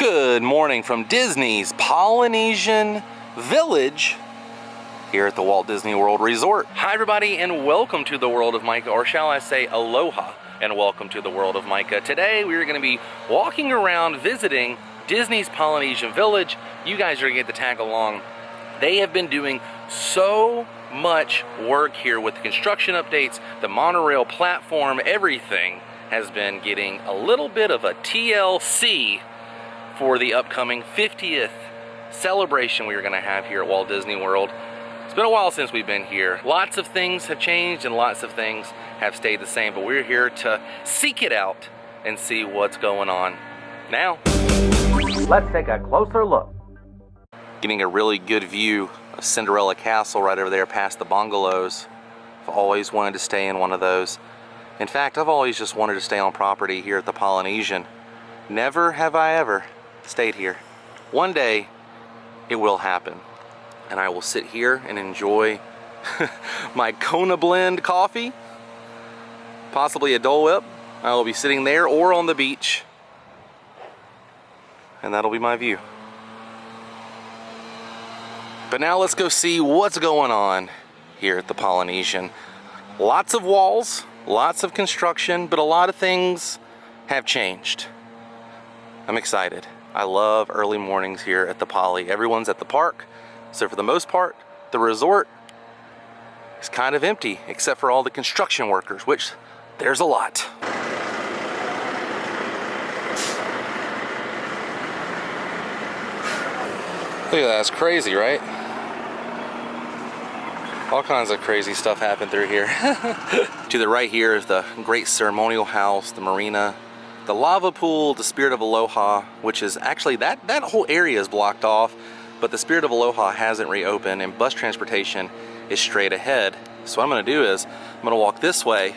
Good morning from Disney's Polynesian Village here at the Walt Disney World Resort. Hi everybody and welcome to the World of Micah, or shall I say aloha and welcome to the World of Micah. Today we're going to be walking around visiting Disney's Polynesian Village. You guys are going to get to tag along. They have been doing so much work here with the construction updates, the monorail platform, everything has been getting a little bit of a TLC for the upcoming 50th celebration we are going to have here at Walt Disney World. It's been a while since we've been here. Lots of things have changed and lots of things have stayed the same, but we're here to seek it out and see what's going on now. Let's take a closer look. Getting a really good view of Cinderella Castle right over there past the bungalows. I've always wanted to stay in one of those. In fact, I've always just wanted to stay on property here at the Polynesian. Never have I ever stayed here. One day it will happen and I will sit here and enjoy my Kona blend coffee, possibly a Dole Whip. I will be sitting there or on the beach, and that'll be my view. But now let's go see what's going on here at the Polynesian. Lots of walls, lots of construction, but a lot of things have changed. I'm excited. I love early mornings here at the Poly. Everyone's at the park, so for the most part, the resort is kind of empty, except for all the construction workers, which there's a lot. Look at that, it's crazy, right? All kinds of crazy stuff happened through here. To the right here is the Great Ceremonial House, the marina, the lava pool, the Spirit of Aloha, which is actually, that whole area is blocked off, but the Spirit of Aloha hasn't reopened and bus transportation is straight ahead. So what I'm gonna do is, I'm gonna walk this way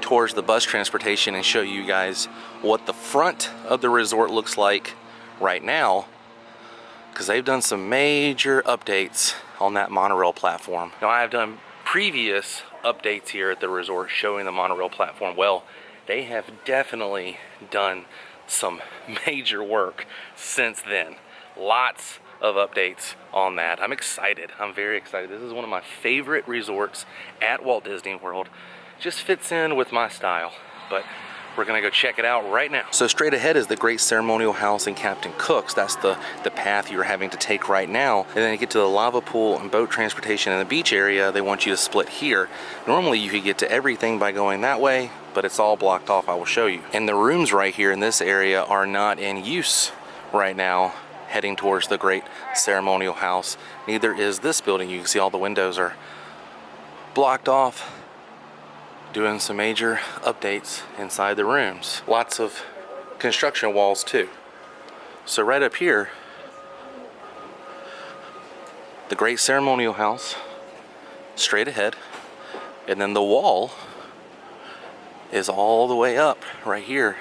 towards the bus transportation and show you guys what the front of the resort looks like right now, because they've done some major updates on that monorail platform. Now, I've done previous updates here at the resort showing the monorail platform. Well, they have definitely done some major work since then. Lots of updates on that. I'm excited. I'm very excited. This is one of my favorite resorts at Walt Disney World. Just fits in with my style, but we're gonna go check it out right now. So straight ahead is the Great Ceremonial House and Captain Cook's. That's the path you're having to take right now. And then you get to the lava pool and boat transportation in the beach area. They want you to split here. Normally you could get to everything by going that way, but it's all blocked off. I will show you. And the rooms right here in this area are not in use right now, heading towards the Great Ceremonial House. Neither is this building. You can see all the windows are blocked off, doing some major updates inside the rooms. Lots of construction walls too. So right up here, the Great Ceremonial House, straight ahead, and then the wall is all the way up right here.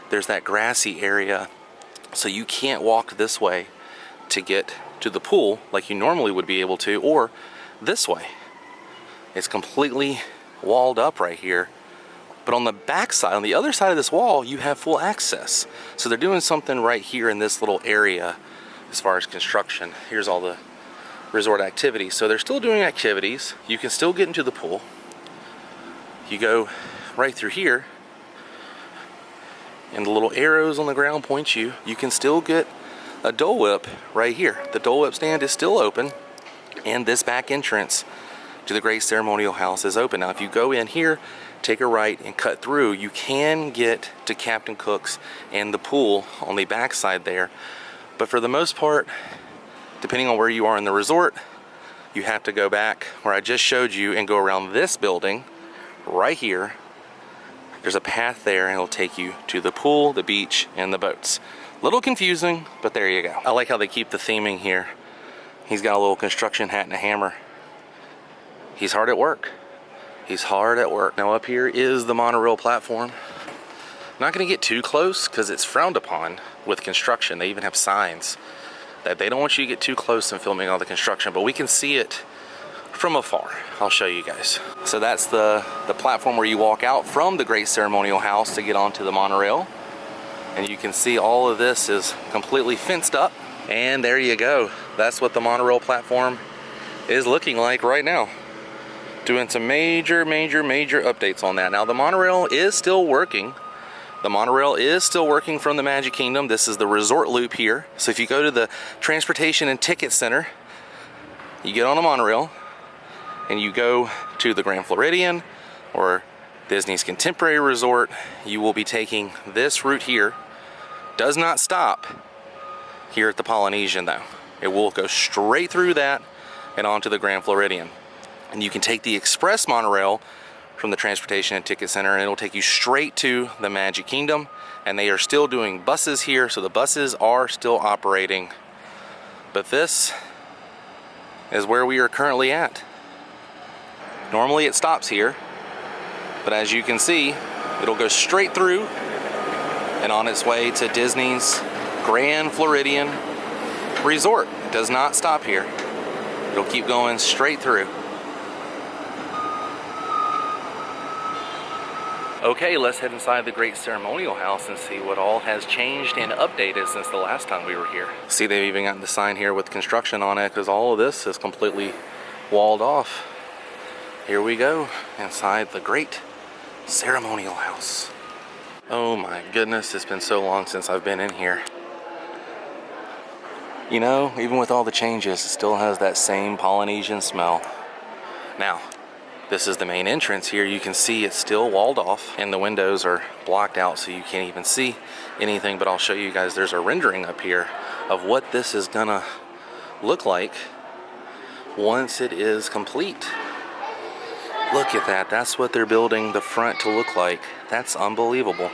There's that grassy area, so you can't walk this way to get to the pool like you normally would be able to, or this way. It's completely walled up right here. But on the back side, on the other side of this wall, you have full access. So they're doing something right here in this little area as far as construction. Here's all the resort activities. So they're still doing activities. You can still get into the pool. You go right through here, and the little arrows on the ground point you. You can still get a Dole Whip right here. The Dole Whip stand is still open, and this back entrance to the Great Ceremonial House is open. Now, if you go in here, take a right and cut through, you can get to Captain Cook's and the pool on the back side there. But for the most part, depending on where you are in the resort, you have to go back where I just showed you and go around this building right here. There's a path there and it'll take you to the pool, the beach, and the boats. A little confusing, but there you go. I like how they keep the theming here. He's got a little construction hat and a hammer. He's hard at work. He's hard at work. Now up here is the monorail platform. Not gonna get too close because it's frowned upon with construction. They even have signs that they don't want you to get too close in filming all the construction, but we can see it from afar. I'll show you guys. So that's the platform where you walk out from the Great Ceremonial House to get onto the monorail. And you can see all of this is completely fenced up. And there you go. That's what the monorail platform is looking like right now. Doing some major updates on that. Now the monorail is still working. The monorail is still working from the Magic Kingdom. This is the resort loop here. So if you go to the Transportation and Ticket Center, you get on a monorail and you go to the Grand Floridian or Disney's Contemporary Resort, you will be taking this route here. Does not stop here at the Polynesian though. It will go straight through that and onto the Grand Floridian. And you can take the express monorail from the Transportation and Ticket Center and it'll take you straight to the Magic Kingdom. And they are still doing buses here, so the buses are still operating. But this is where we are currently at. Normally it stops here, but as you can see, it'll go straight through and on its way to Disney's Grand Floridian Resort. It does not stop here. It'll keep going straight through. Okay, let's head inside the Great Ceremonial House and see what all has changed and updated since the last time we were here. See, they've even gotten the sign here with construction on it because all of this is completely walled off. Here we go inside the Great Ceremonial House. Oh my goodness, it's been so long since I've been in here. You know, even with all the changes, it still has that same Polynesian smell. Now, this is the main entrance here. You can see it's still walled off and the windows are blocked out so you can't even see anything, but I'll show you guys, there's a rendering up here of what this is gonna look like once it is complete. Look at that. That's what they're building the front to look like. That's unbelievable.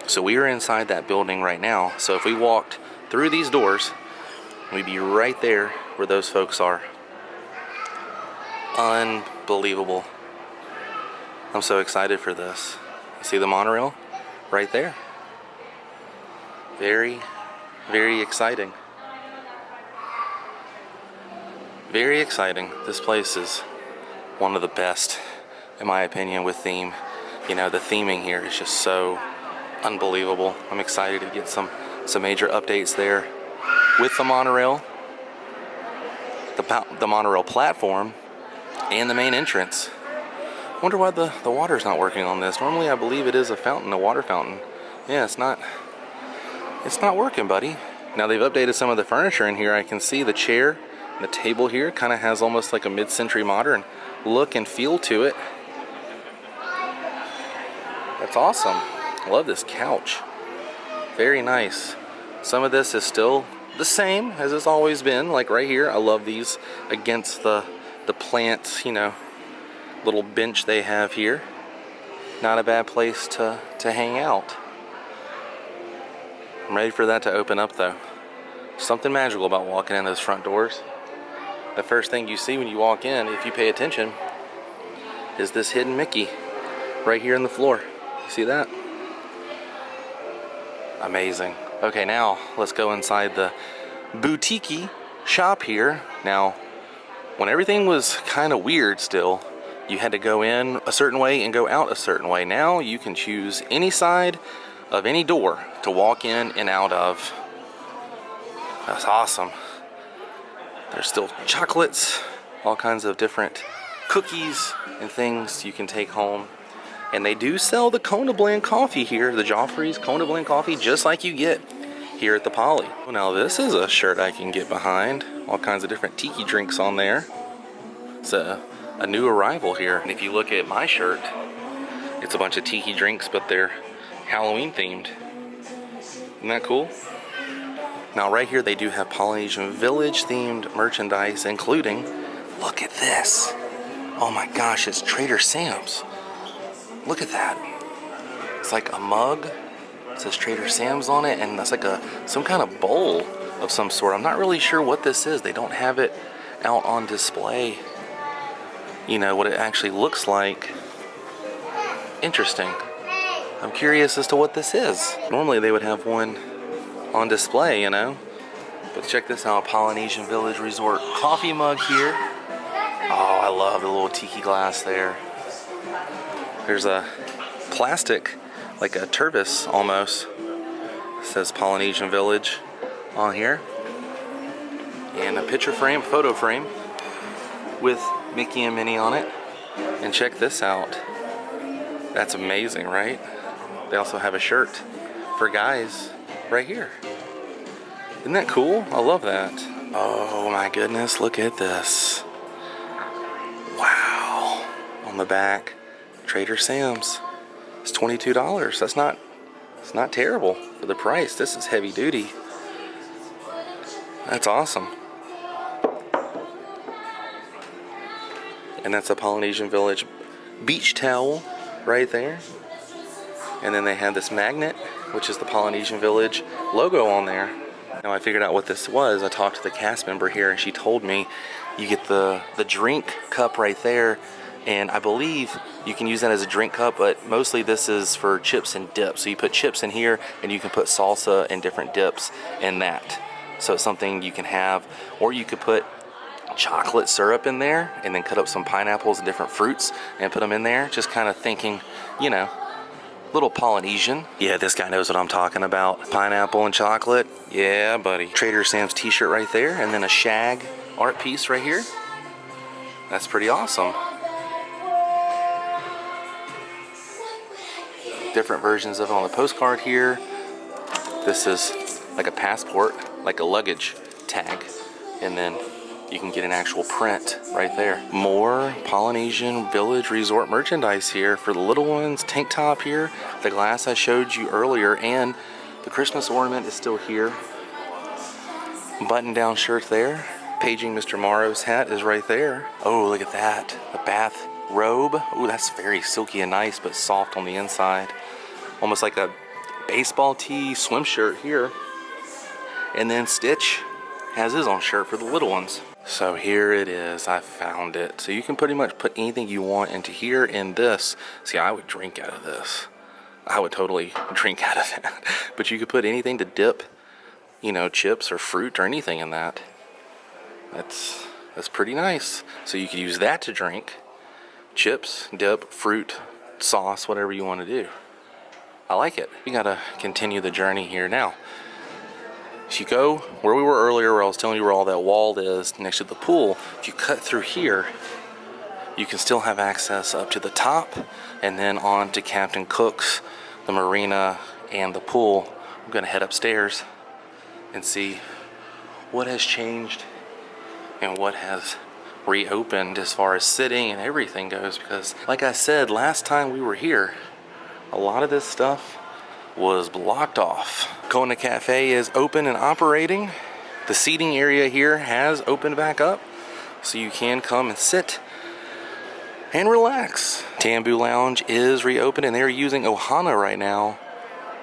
So we are inside that building right now. So if we walked through these doors, we'd be right there where those folks are. Unbelievable. I'm so excited for this. See the monorail right there? Very exciting. Very exciting. This place is one of the best, in my opinion, with theme. You know, the theming here is just so unbelievable. I'm excited to get some major updates there with the monorail, the monorail platform, and the main entrance. I wonder why the water's not working on this. Normally I believe it is a fountain, a water fountain. Yeah, it's not working, buddy. Now they've updated some of the furniture in here. I can see the chair, the table here kind of has almost like a mid-century modern look and feel to it. That's awesome. I love this couch. Very nice. Some of this is still the same as it's always been, like right here. I love these against the plants, you know, little bench they have here. Not a bad place to hang out. I'm ready for that to open up though. Something magical about walking in those front doors. The first thing you see when you walk in, if you pay attention, is this hidden Mickey right here in the floor. You see that? Amazing. Okay, now let's go inside the boutique shop here. Now, when everything was kind of weird still, you had to go in a certain way and go out a certain way. Now you can choose any side of any door to walk in and out of. That's awesome. There's still chocolates, all kinds of different cookies and things you can take home. And they do sell the Kona Blend coffee here, the Joffrey's Kona Blend coffee, just like you get here at the Poly. Well, now this is a shirt I can get behind. All kinds of different tiki drinks on there. It's a new arrival here. And if you look at my shirt, it's a bunch of tiki drinks, but they're Halloween themed. Isn't that cool? Now right here they do have Polynesian Village themed merchandise, including, look at this. Oh my gosh, it's Trader Sam's. Look at that. It's like a mug. It says Trader Sam's on it, and that's like some kind of bowl of some sort. I'm not really sure what this is. They don't have it out on display. You know, what it actually looks like. Interesting. I'm curious as to what this is. Normally they would have one on display, you know. But check this out, Polynesian Village Resort coffee mug here. Oh, I love the little tiki glass there. There's a plastic, like a turvis almost, It says Polynesian Village on here. And a picture frame, photo frame with Mickey and Minnie on it. And check this out. That's amazing, right? They also have a shirt for guys right here. Isn't that cool? I love that. Oh my goodness, look at this. Wow. On the back, Trader Sam's. It's $22. It's not terrible for the price. This is heavy duty. That's awesome. And that's a Polynesian Village beach towel right there. And then they have this magnet, which is the Polynesian Village logo on there. Now I figured out what this was. I talked to the cast member here and she told me you get the drink cup right there, and I believe you can use that as a drink cup, but mostly this is for chips and dips. So you put chips in here and you can put salsa and different dips in that. So it's something you can have, or you could put chocolate syrup in there and then cut up some pineapples and different fruits and put them in there. Just kind of thinking, you know, little Polynesian. Yeah, this guy knows what I'm talking about. Pineapple and chocolate. Yeah, buddy. Trader Sam's t-shirt right there, and then a shag art piece right here. That's pretty awesome. Different versions of it on the postcard here. This is like a passport, like a luggage tag, and then you can get an actual print right there. More Polynesian Village Resort merchandise here for the little ones. Tank top here, the glass I showed you earlier, and the Christmas ornament is still here. Button down shirt there. Paging Mr. Morrow's hat is right there. Oh, look at that. A bath robe. Ooh, that's very silky and nice, but soft on the inside. Almost like a baseball tee swim shirt here. And then Stitch has his own shirt for the little ones. So here it is, I found it. So you can pretty much put anything you want into here in this. See, I would drink out of this. I would totally drink out of that. But you could put anything to dip, you know, chips or fruit or anything in that. That's pretty nice. So you could use that to drink. Chips, dip, fruit, sauce, whatever you want to do. I like it. We gotta continue the journey here now. If you go where we were earlier, where I was telling you where all that wall is next to the pool, if you cut through here, you can still have access up to the top and then on to Captain Cook's, the marina, and the pool. I'm gonna head upstairs and see what has changed and what has reopened as far as sitting and everything goes, because like I said last time we were here, a lot of this stuff was blocked off. Kona Cafe is open and operating. The seating area here has opened back up, so you can come and sit and relax. Tambu Lounge is reopened, and they're using Ohana right now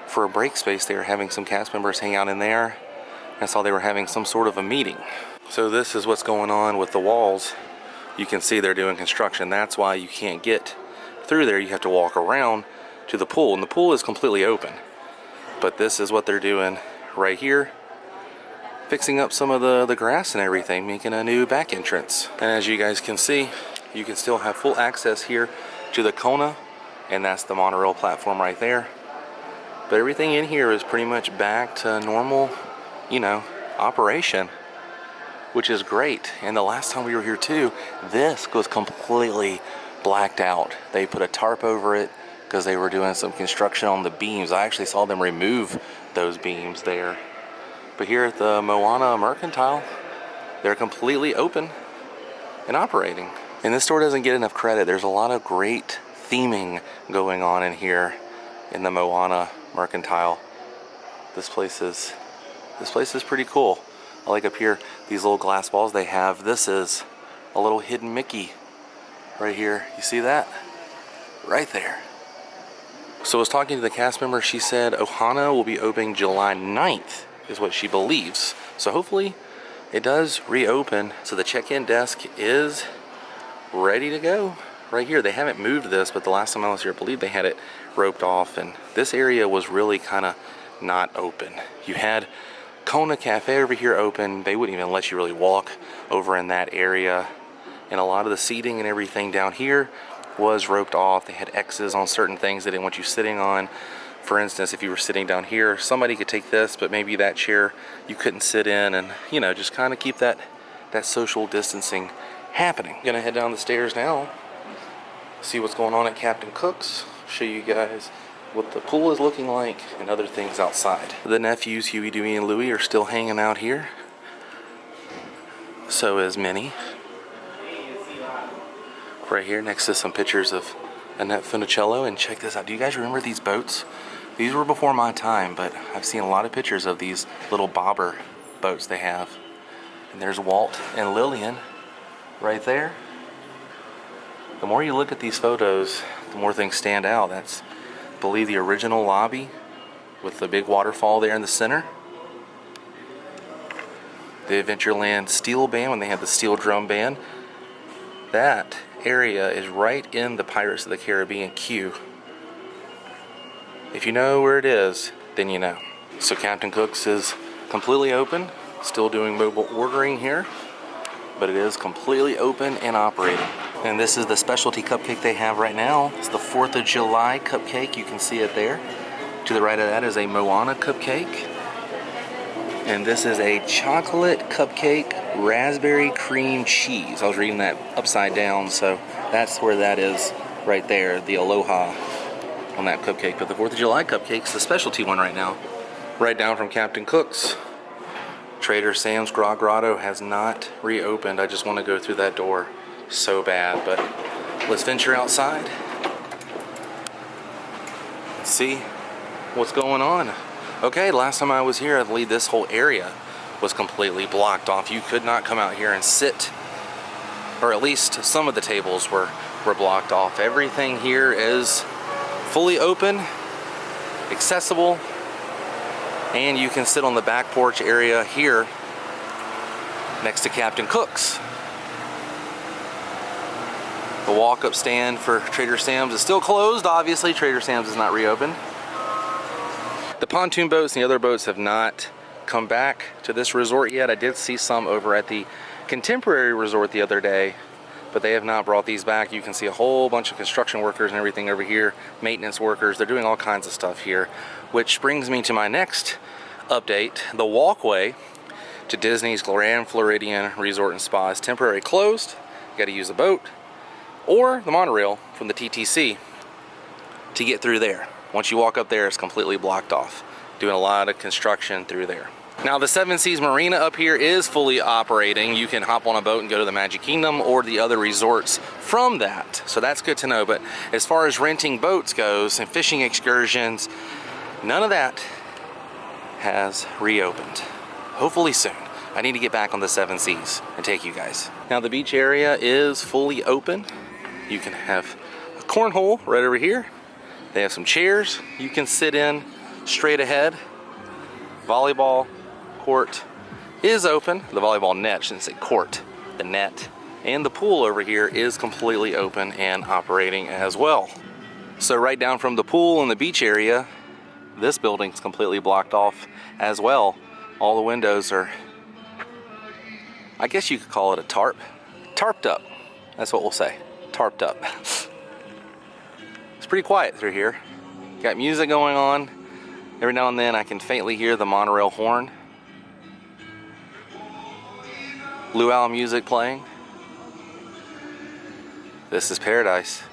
for a break space. They're having some cast members hang out in there. I saw they were having some sort of a meeting. So this is what's going on with the walls. You can see they're doing construction. That's why you can't get through there. You have to walk around to the pool, and the pool is completely open. But this is what they're doing right here, fixing up some of the grass and everything, making a new back entrance. And as you guys can see, you can still have full access here to the Kona, and that's the monorail platform right there. But everything in here is pretty much back to normal, you know, operation, which is great. And the last time we were here too, this was completely blacked out. They put a tarp over it because they were doing some construction on the beams. I actually saw them remove those beams there. But here at the Moana Mercantile, they're completely open and operating. And this store doesn't get enough credit. There's a lot of great theming going on in here in the Moana Mercantile. This place is pretty cool. I like up here these little glass balls they have. This is a little hidden Mickey right here. You see that? Right there. So I was talking to the cast member. She said Ohana will be opening July 9th is what she believes. So hopefully it does reopen. So the check-in desk is ready to go right here. They haven't moved this, but the last time I was here, I believe they had it roped off, and this area was really kind of not open. You had Kona Cafe over here open. They wouldn't even let you really walk over in that area, and a lot of the seating and everything down here was roped off. They had X's on certain things they didn't want you sitting on. For instance, if you were sitting down here, somebody could take this, but maybe that chair you couldn't sit in, and you know, just kind of keep that social distancing happening. I'm gonna head down the stairs now, see what's going on at Captain Cook's, show you guys what the pool is looking like and other things outside. The nephews, Huey, Dewey, and Louie, are still hanging out here. So is Minnie. Right here next to some pictures of Annette Funicello. And check this out. Do you guys remember these boats? These were before my time, but I've seen a lot of pictures of these little bobber boats they have. And there's Walt and Lillian right there. The more you look at these photos, the more things stand out. That's, I believe, the original lobby with the big waterfall there in the center. The Adventureland Steel Band, when they had the steel drum band. That area is right in the Pirates of the Caribbean queue. If you know where it is, then you know. So Captain Cook's is completely open, still doing mobile ordering here, but it is completely open and operating. And this is the specialty cupcake they have right now. It's the 4th of July cupcake. You can see it there. To the right of that is a Moana cupcake. And this is a chocolate cupcake, raspberry cream cheese. I was reading that upside down, so that's where that is right there, the Aloha on that cupcake. But the 4th of July cupcake's the specialty one right now. Right down from Captain Cook's. Trader Sam's Grog Grotto has not reopened. I just want to go through that door so bad, but let's venture outside. Let's see what's going on. Okay, last time I was here, I believe this whole area was completely blocked off. You could not come out here and sit, or at least some of the tables were blocked off. Everything here is fully open, accessible, and you can sit on the back porch area here next to Captain Cook's. The walk-up stand for Trader Sam's is still closed. Obviously, Trader Sam's is not reopened. The pontoon boats and the other boats have not come back to this resort yet. I did see some over at the Contemporary Resort the other day, but they have not brought these back. You can see a whole bunch of construction workers and everything over here, maintenance workers. They're doing all kinds of stuff here, which brings me to my next update. The walkway to Disney's Grand Floridian Resort and Spa is temporarily closed. You got to use a boat or the monorail from the TTC to get through there. Once you walk up there, it's completely blocked off. Doing a lot of construction through there. Now the Seven Seas Marina up here is fully operating. You can hop on a boat and go to the Magic Kingdom or the other resorts from that. So that's good to know. But as far as renting boats goes and fishing excursions, none of that has reopened. Hopefully soon. I need to get back on the Seven Seas and take you guys. Now the beach area is fully open. You can have a cornhole right over here. They have some chairs you can sit in straight ahead. Volleyball court is open. The volleyball net, I shouldn't say court, the net. And the pool over here is completely open and operating as well. So right down from the pool and the beach area, this building's completely blocked off as well. All the windows are, I guess you could call it a tarp. Tarped up, that's what we'll say, tarped up. It's pretty quiet through here. Got music going on. Every now and then I can faintly hear the monorail horn. Luau music playing. This is paradise.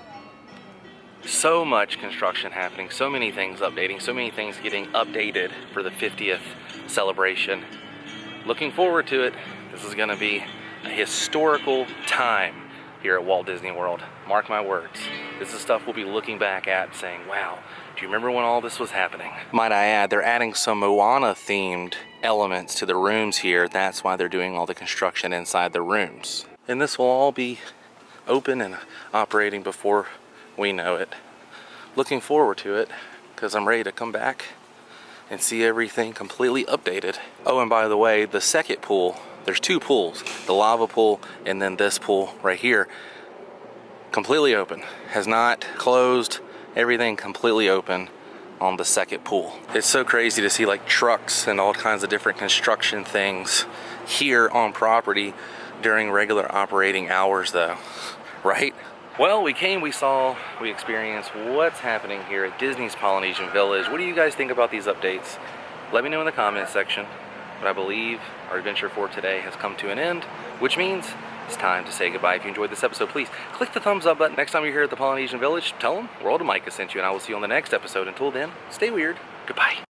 So much construction happening, so many things updating, so many things getting updated for the 50th celebration. Looking forward to it. This is gonna be a historical time here at Walt Disney World. Mark my words. This is stuff we'll be looking back at saying, wow, do you remember when all this was happening? Might I add, they're adding some Moana themed elements to the rooms here. That's why they're doing all the construction inside the rooms. And this will all be open and operating before we know it. Looking forward to it because I'm ready to come back and see everything completely updated. Oh, and by the way, the second pool, there's two pools, the lava pool and then this pool right here, completely open. Has not closed, everything completely open on the second pool. It's so crazy to see like trucks and all kinds of different construction things here on property during regular operating hours though, right? Well, we came, we saw, we experienced what's happening here at Disney's Polynesian Village. What do you guys think about these updates? Let me know in the comments section. But I believe our adventure for today has come to an end, which means it's time to say goodbye. If you enjoyed this episode, please click the thumbs up button. Next time you're here at the Polynesian Village, tell them World of Micah sent you, and I will see you on the next episode. Until then, stay weird. Goodbye.